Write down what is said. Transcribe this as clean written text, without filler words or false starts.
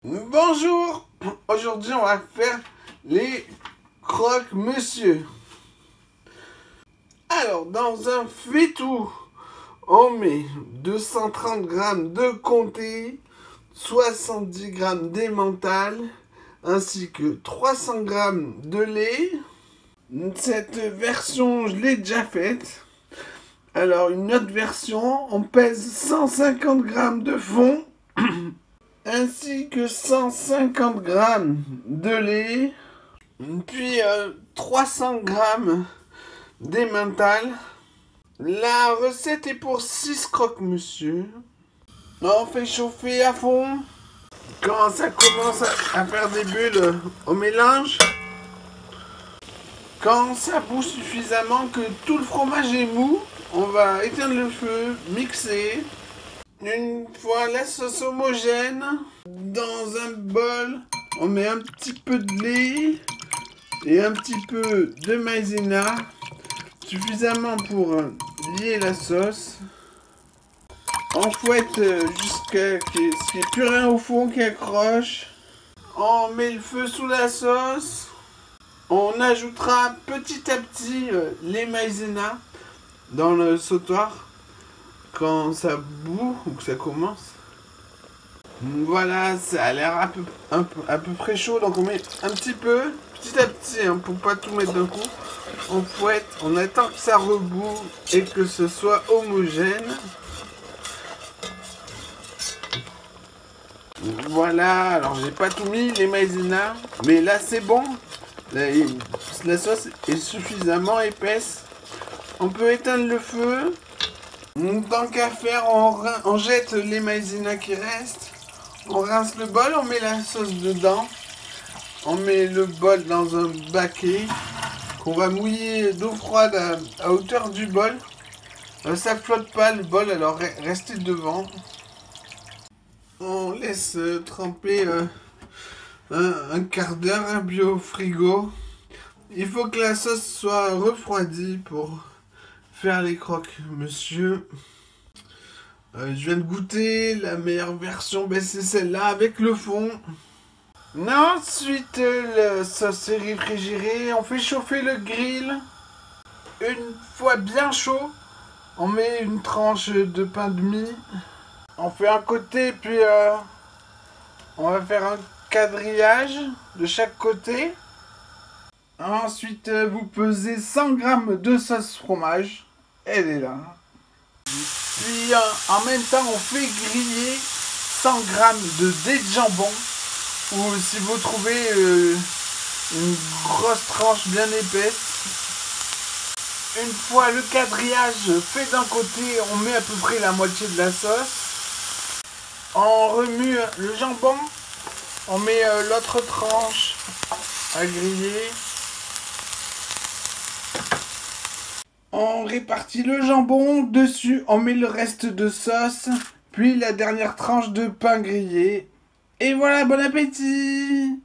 Bonjour. Aujourd'hui on va faire les croque-monsieur. Alors dans un faitout, on met 230 g de comté, 70 g d'emmental, ainsi que 300 g de lait. Cette version je l'ai déjà faite. Alors une autre version, on pèse 150 g de fond, ainsi que 150 g de lait, puis 300 g d'emmental. La recette est pour 6 croque-monsieur. On fait chauffer à fond. Quand ça commence à faire des bulles, on mélange. Quand ça bout suffisamment que tout le fromage est mou, on va éteindre le feu, mixer. Une fois la sauce homogène, dans un bol, on met un petit peu de lait et un petit peu de maïzena, suffisamment pour lier la sauce. On fouette jusqu'à ce qu'il n'y ait plus rien au fond qui accroche. On met le feu sous la sauce. On ajoutera petit à petit les maïzena dans le sautoir quand ça bout ou que ça commence. Voilà, ça a l'air à peu près chaud, donc on met un petit peu, petit à petit, hein, pour pas tout mettre d'un coup. On fouette, on attend que ça rebout et que ce soit homogène. Voilà, alors j'ai pas tout mis les maïzena, mais là c'est bon. La sauce est suffisamment épaisse. On peut éteindre le feu. Tant qu'à faire, on jette les maïzena qui restent. On rince le bol, on met la sauce dedans. On met le bol dans un baquet qu'on va mouiller d'eau froide à hauteur du bol. Ça flotte pas le bol, alors restez devant. On laisse tremper un quart d'heure, puis au frigo. Il faut que la sauce soit refroidie pour faire les croque-monsieur. Je viens de goûter, la meilleure version, c'est celle-là avec le fond. Ensuite, la sauce est réfrigérée, on fait chauffer le grill. Une fois bien chaud, on met une tranche de pain de mie. On fait un côté, puis on va faire un quadrillage de chaque côté. Ensuite, vous pesez 100 g de sauce fromage. Elle est là. Puis, en même temps, on fait griller 100 g de dés de jambon. Ou si vous trouvez une grosse tranche bien épaisse. Une fois le quadrillage fait d'un côté, on met à peu près la moitié de la sauce. On remue le jambon. On met l'autre tranche à griller. On répartit le jambon, dessus on met le reste de sauce, puis la dernière tranche de pain grillé. Et voilà, bon appétit!